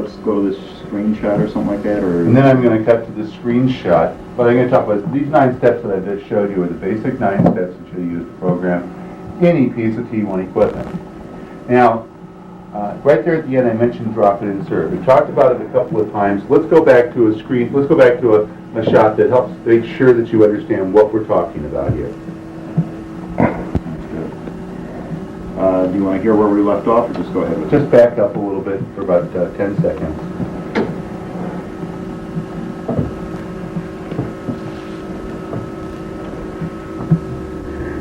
let's go to this screenshot or something like that, or... And then I'm going to cut to the screenshot. But I'm going to talk about these 9 steps that I just showed you are the basic 9 steps that you use to program any piece of T1 equipment. Now, right there at the end, I mentioned drop it insert. We talked about it a couple of times. Let's go back to a screen. Let's go back to a shot that helps make sure that you understand what we're talking about here. Do you want to hear where we left off, or just go ahead with it? Just back up a little bit for about 10 seconds.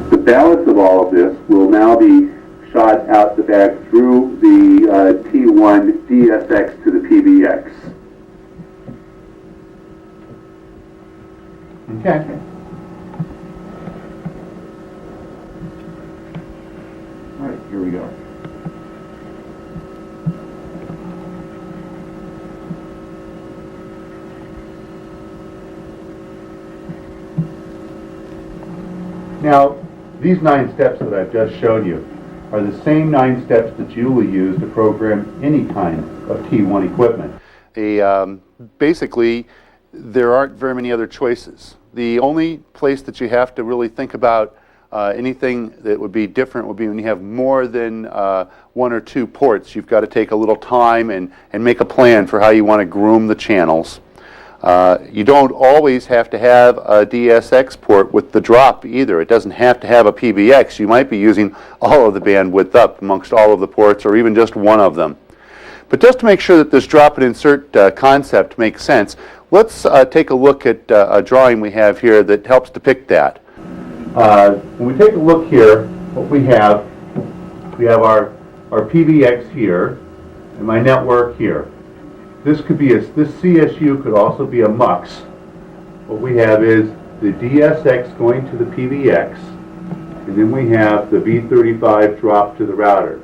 The balance of all of this will now be shot out the back through the T1 DSX to the PBX. Okay. All right, here we go. Now, these 9 steps that I've just shown you are the same 9 steps that you will use to program any kind of T1 equipment. Basically, there aren't very many other choices. The only place that you have to really think about anything that would be different would be when you have more than 1 or 2 ports. You've got to take a little time and make a plan for how you want to groom the channels. You don't always have to have a DSX port with the drop either. It doesn't have to have a PBX. You might be using all of the bandwidth up amongst all of the ports, or even just one of them. But just to make sure that this drop and insert concept makes sense, let's take a look at a drawing we have here that helps depict that. When we take a look here, what we have our PBX here and my network here. This CSU could also be a MUX. What we have is the DSX going to the PBX, and then we have the B35 drop to the router.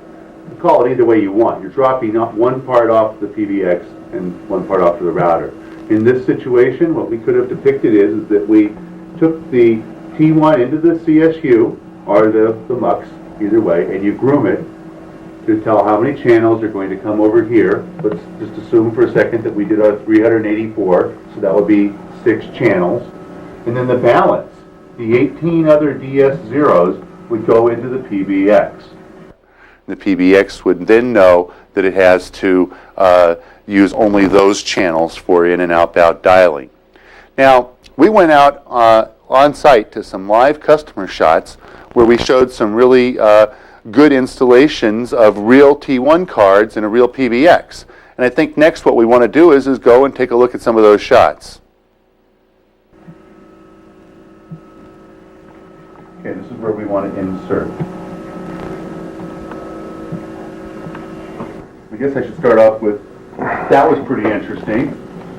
You call it either way you want. You're dropping not one part off the PBX and one part off to the router. In this situation, what we could have depicted is that we took the T1 into the CSU, or the MUX, either way, and you groom it to tell how many channels are going to come over here. Let's just assume for a second that we did our 384, so that would be 6 channels. And then the balance, the 18 other DS0s, would go into the PBX. The PBX would then know that it has to use only those channels for in- and outbound dialing. Now, we went out on site to some live customer shots where we showed some really good installations of real T1 cards and a real PBX. And I think next what we want to do is go and take a look at some of those shots. Okay, this is where we want to insert. I guess I should start off with, that was pretty interesting,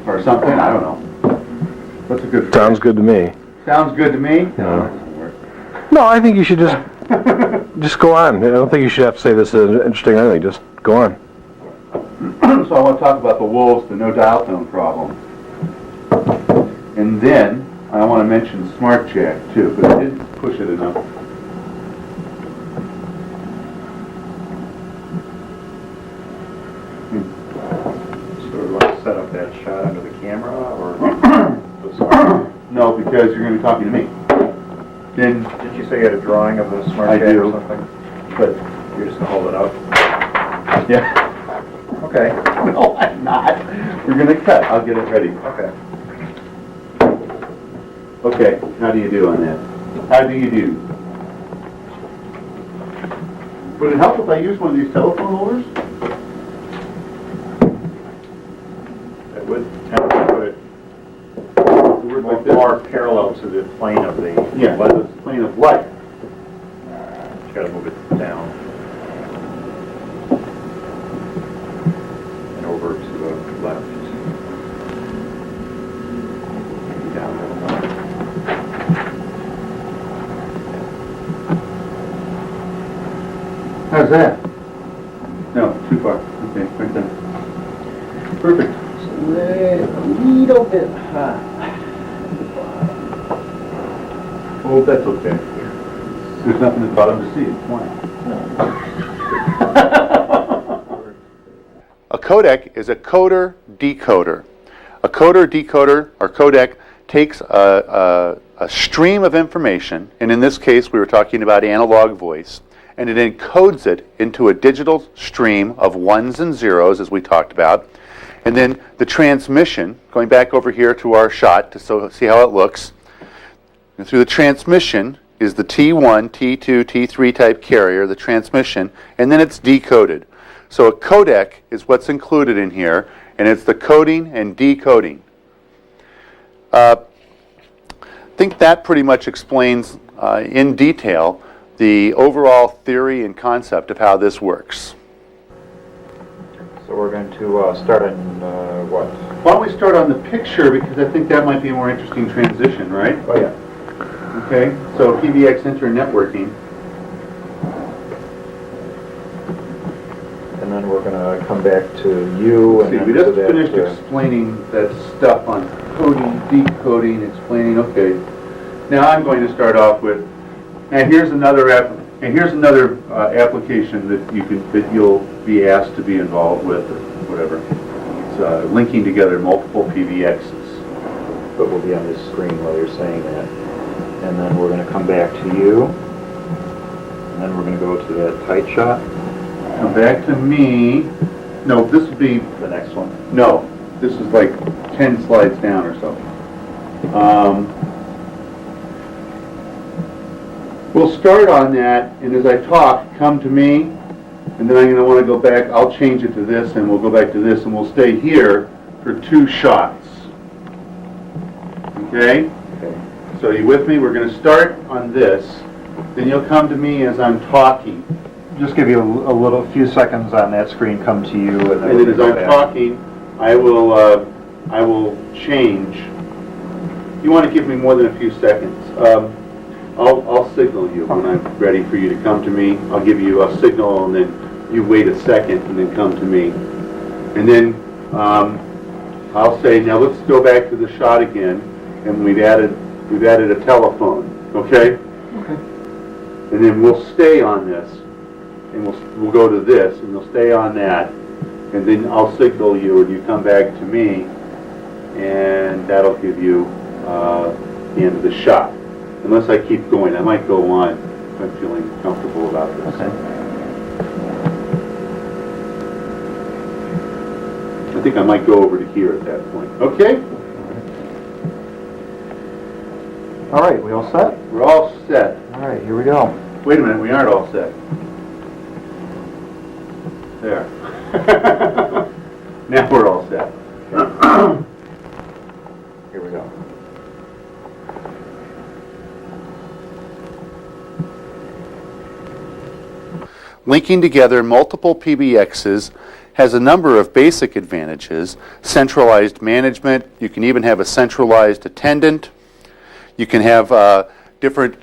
or something, I don't know. What's a good phrase? Sounds good to me. Sounds good to me? No. No, I think you should just go on. I don't think you should have to say this is interesting or anything. Just go on. So I want to talk about the wolves, the no dial tone problem. And then I want to mention Smart Jack too, but I didn't push it enough. So we want to set up that shot under the camera, or... No, because you're going to be talking to me. Then Did you say you had a drawing of the smart I cat do. or something? but You're just going to hold it up? yeah. Okay. No, I'm not. We're going to cut. I'll get it ready. Okay. Okay, how do you do on that? How do you do? Would it help if I use one of these telephone holders? It would tend to put it more parallel to the plane of the Yeah, lens. the plane of light. You got to move it down and over to the left. Down a little more. How's that? No, too far. Okay, right there. Perfect. A little bit high. Oh, that's okay. There's nothing at the bottom to see. It's fine. A codec is a coder-decoder. A coder-decoder, or codec, takes a stream of information, and in this case we were talking about analog voice, and it encodes it into a digital stream of ones and zeros, as we talked about, and then the transmission, going back over here to our shot to see how it looks, and through the transmission is the T1, T2, T3 type carrier, the transmission, and then it's decoded. So a codec is what's included in here, and it's the coding and decoding. I think that pretty much explains in detail the overall theory and concept of how this works. So we're going to start on what? Why don't we start on the picture, because I think that might be a more interesting transition, right? Oh yeah. Okay, so PBX internetworking. And then we're going to come back to you. And See, then we to just that, finished explaining that stuff on coding, decoding, explaining. Okay, now I'm going to start off with, and here's another application that you'll be asked to be involved with, or whatever. It's linking together multiple PBXs. But we'll be on this screen while you're saying that. And then we're going to come back to you. And then we're going to go to that tight shot. Come back to me. No, this would be The next one. no. This is like 10 slides down or so. We'll start on that, and as I talk, come to me, and then I'm going to want to go back. I'll change it to this, and we'll go back to this, and we'll stay here for 2 shots. Okay? Okay. So you with me? We're going to start on this. Then you'll come to me as I'm talking. Just give you a few seconds on that screen, come to you, and then And we'll then as go I'm back. talking, I will change. You want to give me more than a few seconds. I'll signal you when I'm ready for you to come to me. I'll give you a signal, and then you wait a second, and then come to me. And then I'll say, now let's go back to the shot again, and we've added a telephone. Okay? Okay. And then we'll stay on this, and we'll go to this, and we'll stay on that, and then I'll signal you, and you come back to me, and that'll give you the end of the shot. Unless I keep going, I might go on if I'm feeling comfortable about this. Okay. I think I might go over to here at that point. Okay? All right, we all set? We're all set. All right, here we go. Wait a minute, we aren't all set. There. Now we're all set. Here we go. Linking together multiple PBXs has a number of basic advantages. Centralized management, you can even have a centralized attendant. You can have different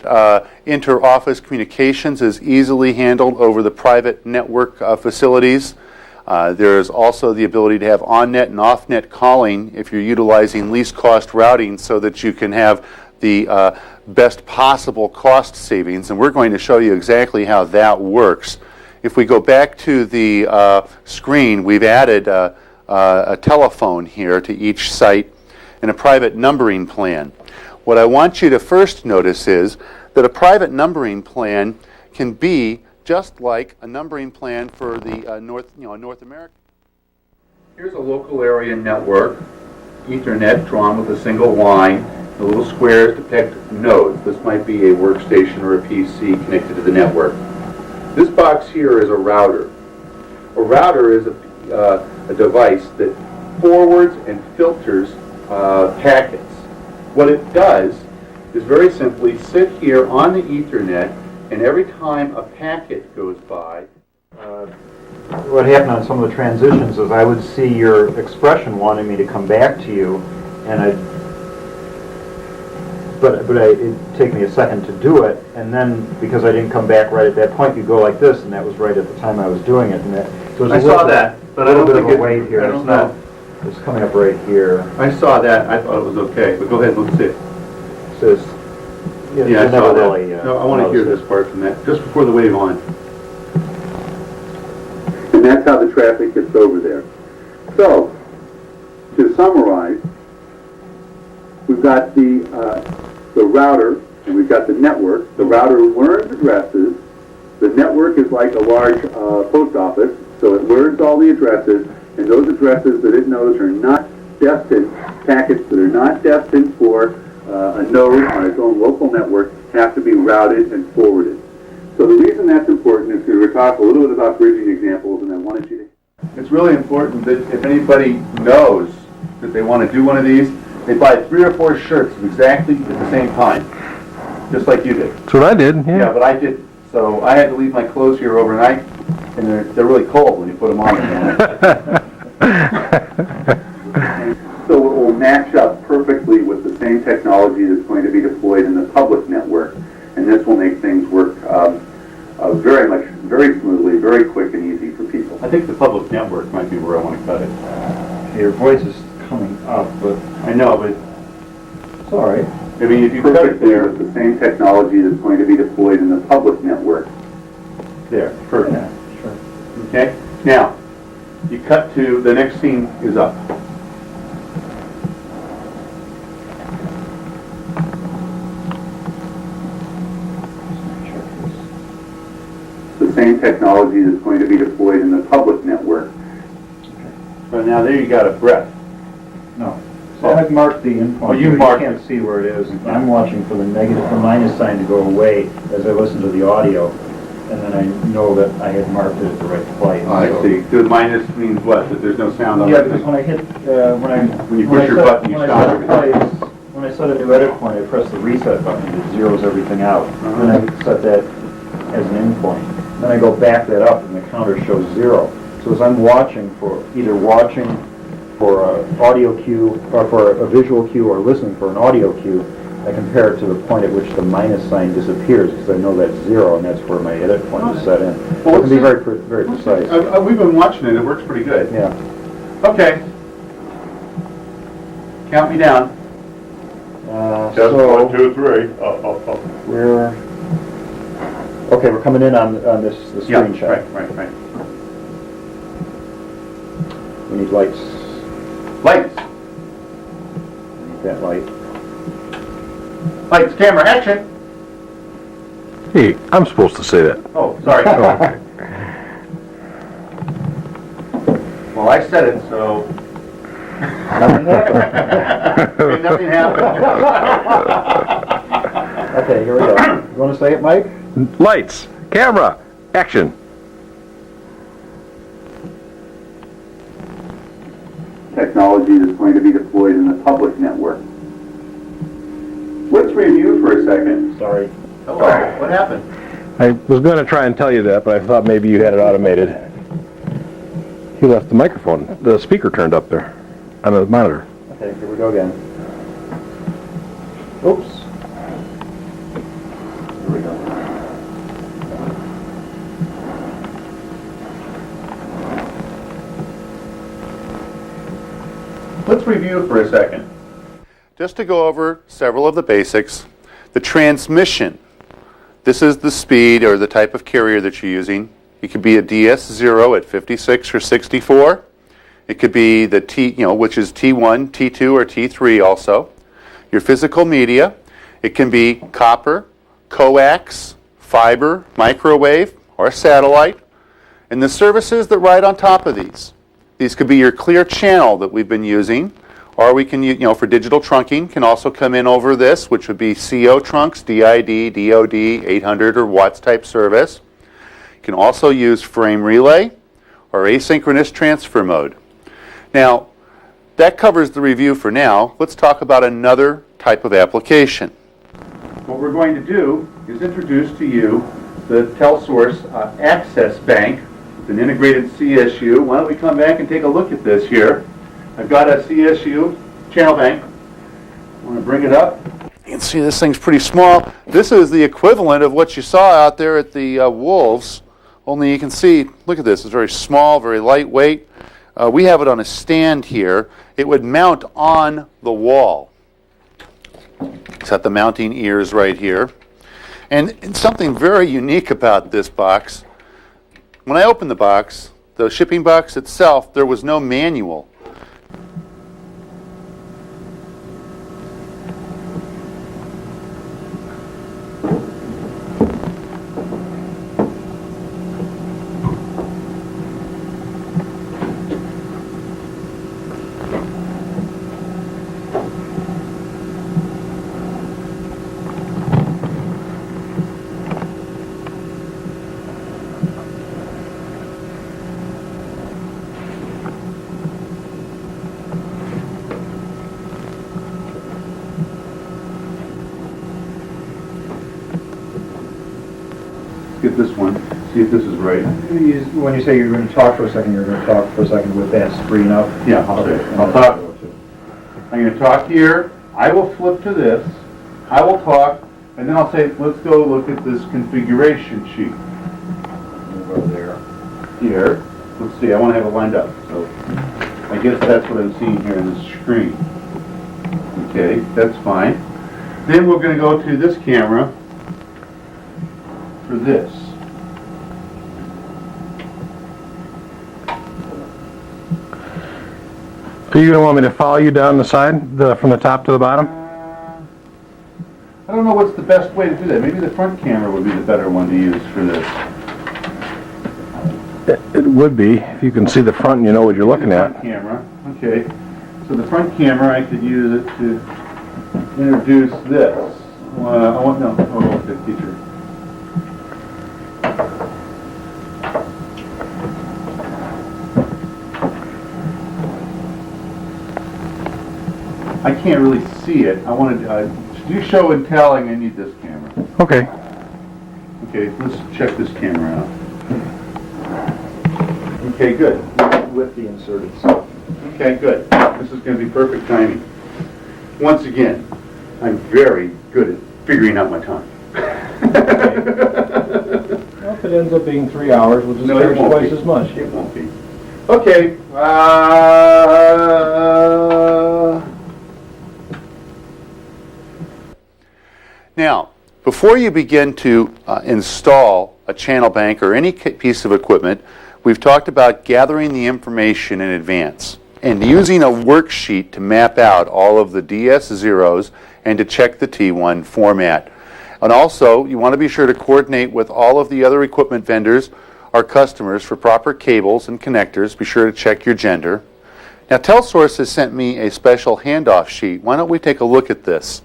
inter-office communications is easily handled over the private network facilities. There is also the ability to have on-net and off-net calling if you're utilizing least cost routing so that you can have the best possible cost savings. And we're going to show you exactly how that works. If we go back to the screen, we've added a telephone here to each site and a private numbering plan. What I want you to first notice is that a private numbering plan can be just like a numbering plan for the North America. Here's a local area network, Ethernet drawn with a single line. The little squares depict nodes. This might be a workstation or a PC connected to the network. This box here is a router. A router is a device that forwards and filters packets. What it does is very simply sit here on the Ethernet, and every time a packet goes by, What happened on some of the transitions is I would see your expression wanting me to come back to you, and it'd take me a second to do it, and then because I didn't come back right at that point, you go like this, and that was right at the time I was doing it. And so I saw that, but I don't bit think of a wait here. I don't know. It's coming up right here. I saw that. I thought it was okay, but go ahead and let's see it. It says, Yeah, I you saw never that. really, No, I want to hear notice this part from that, just before the wave on. And that's how the traffic gets over there. So, to summarize, we've got the router and we've got the network. The router learns addresses. The network is like a large post office, so it learns all the addresses, and those addresses that it knows are not destined, packets that are not destined for a node on its own local network have to be routed and forwarded. So the reason that's important is because we're talking a little bit about bridging examples, and I wanted you to... It's really important that if anybody knows that they want to do one of these, they buy 3 or 4 shirts exactly at the same time, just like you did. That's what I did, Yeah, yeah. but I did. So I had to leave my clothes here overnight, and they're really cold when you put them on. So it will match up perfectly with the same technology that's going to be deployed in the public network, and this will make things work very smoothly, very quick and easy for people. I think the public network might be where I want to cut it. Your voice is coming up, but I know, but it's all right. I mean, if you cut it Perfectly there, with the same technology that's going to be deployed in the public network. there, perfect. Yeah, sure. Okay? Now, you cut to, the next scene is up. The same technology that's going to be deployed in the public network. So now there you got a breath. No. So I've marked the endpoint. Oh, you here. marked can't see where it is. I'm watching for the minus sign to go away as I listen to the audio, and then I know that I had marked it at the right place. Oh, I see. The minus means what? That there's no sound on Yeah, it? because when I hit, When you push your button, you stop everything. When I set a new edit point, I press the reset button, it zeroes everything out. Then I set that as an endpoint. Then I go back that up and the counter shows 0. So as I'm watching for, either watching for an audio cue, or for a visual cue, or listening for an audio cue, I compare it to the point at which the minus sign disappears, because I know that's 0, and that's where my edit point is set in. So it can be very precise. We've been watching it. It works pretty good. Yeah. Okay. Count me down. So 1, 2, 3. we're we're coming in on the Yeah, screenshot. right. We need lights. Lights. Need that light. Lights, camera, action. Hey, I'm supposed to say that. Oh, sorry. Well, I said it, so... Nothing happened. Nothing happened. Okay, here we go. You want to say it, Mike? Lights, camera, action. Technology that's going to be deployed in the public network. Let's review for a second. Sorry. Hello, what happened? I was going to try and tell you that, but I thought maybe you had it automated. He left the microphone, the speaker turned up there on the monitor. Okay, here we go again. Oops. Here we go. Let's review for a second. Just to go over several of the basics. The transmission. This is the speed or the type of carrier that you're using. It could be a DS0 at 56 or 64. It could be the which is T1, T2, or T3 also. Your physical media. It can be copper, coax, fiber, microwave, or satellite. And the services that ride on top of these. These could be your clear channel that we've been using, or we can, for digital trunking, can also come in over this, which would be CO trunks, DID, DOD, 800 or watts type service. You can also use frame relay or asynchronous transfer mode. Now, that covers the review for now. Let's talk about another type of application. What we're going to do is introduce to you the TelSource Access Bank. It's an integrated CSU. Why don't we come back and take a look at this here. I've got a CSU channel bank. I want to bring it up. You can see this thing's pretty small. This is the equivalent of what you saw out there at the Wolves, only you can see, look at this, it's very small, very lightweight. We have it on a stand here. It would mount on the wall. It's got the mounting ears right here. And something very unique about this box, when I open the box, the shipping box itself, there was no manual. Get this one, see if this is right. When you say you're going to talk for a second, you're going to talk for a second with that screen up? Yeah, I'll talk. I'm going to talk here. I will flip to this. I will talk, and then I'll say, let's go look at this configuration sheet. Move over there. Here. Let's see, I want to have it lined up. So I guess that's what I'm seeing here on the screen. Okay, that's fine. Then we're going to go to this camera for this. Are you going to want me to follow you down the side, from the top to the bottom? I don't know what's the best way to do that. Maybe the front camera would be the better one to use for this. It would be, if you can see the front and you know what you're looking The at. front camera, okay. So the front camera, I could use it to introduce this. Okay, teacher. I can't really see it. I wanted to do show and telling. I need this camera. Okay. Okay, let's check this camera out. Okay, good. With the inserted stuff. Okay, good. This is going to be perfect timing. Once again, I'm very good at figuring out my time. Well, if it ends up being 3 hours, we'll just No, it charge won't twice be. as much. It won't be. Okay. Now, before you begin to install a channel bank or any piece of equipment, we've talked about gathering the information in advance and using a worksheet to map out all of the DS zeros and to check the T1 format. And also, you want to be sure to coordinate with all of the other equipment vendors or customers for proper cables and connectors. Be sure to check your gender. Now, TelSource has sent me a special handoff sheet. Why don't we take a look at this?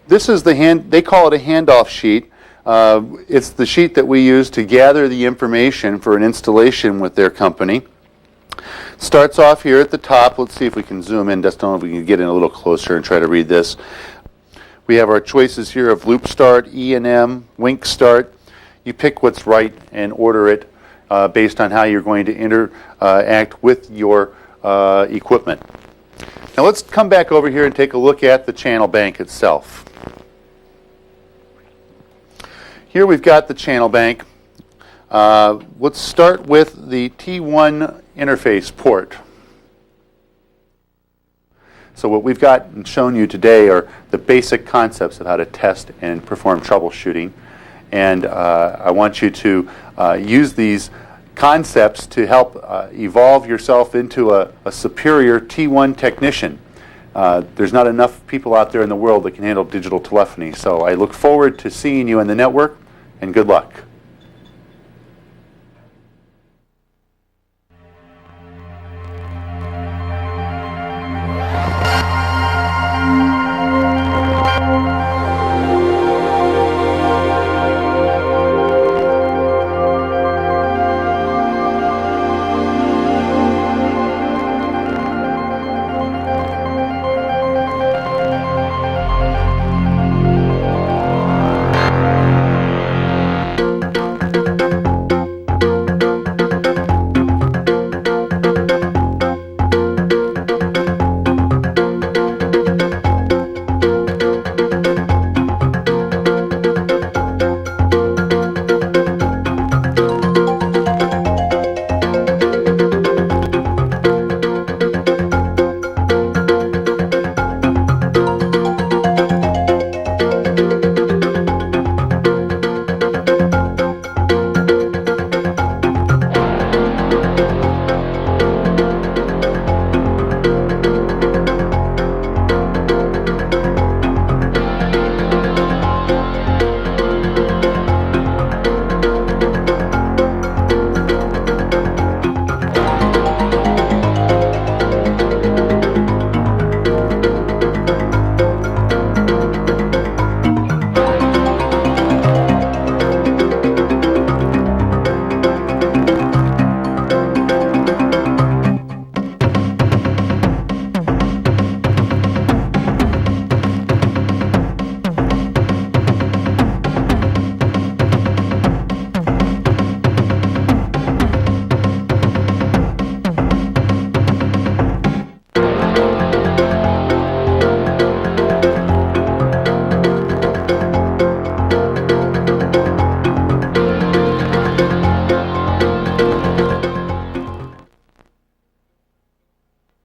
This is they call it a handoff sheet. It's the sheet that we use to gather the information for an installation with their company. Starts off here at the top. Let's see if we can zoom in. Just don't know if we can get in a little closer and try to read this. We have our choices here of loop start, E&M, wink start. You pick what's right and order it based on how you're going to interact with your equipment. Now let's come back over here and take a look at the channel bank itself. Here we've got the channel bank. Let's start with the T1 interface port. So what we've got and shown you today are the basic concepts of how to test and perform troubleshooting. And I want you to use these concepts to help evolve yourself into a superior T1 technician. There's not enough people out there in the world that can handle digital telephony. So I look forward to seeing you in the network, and good luck.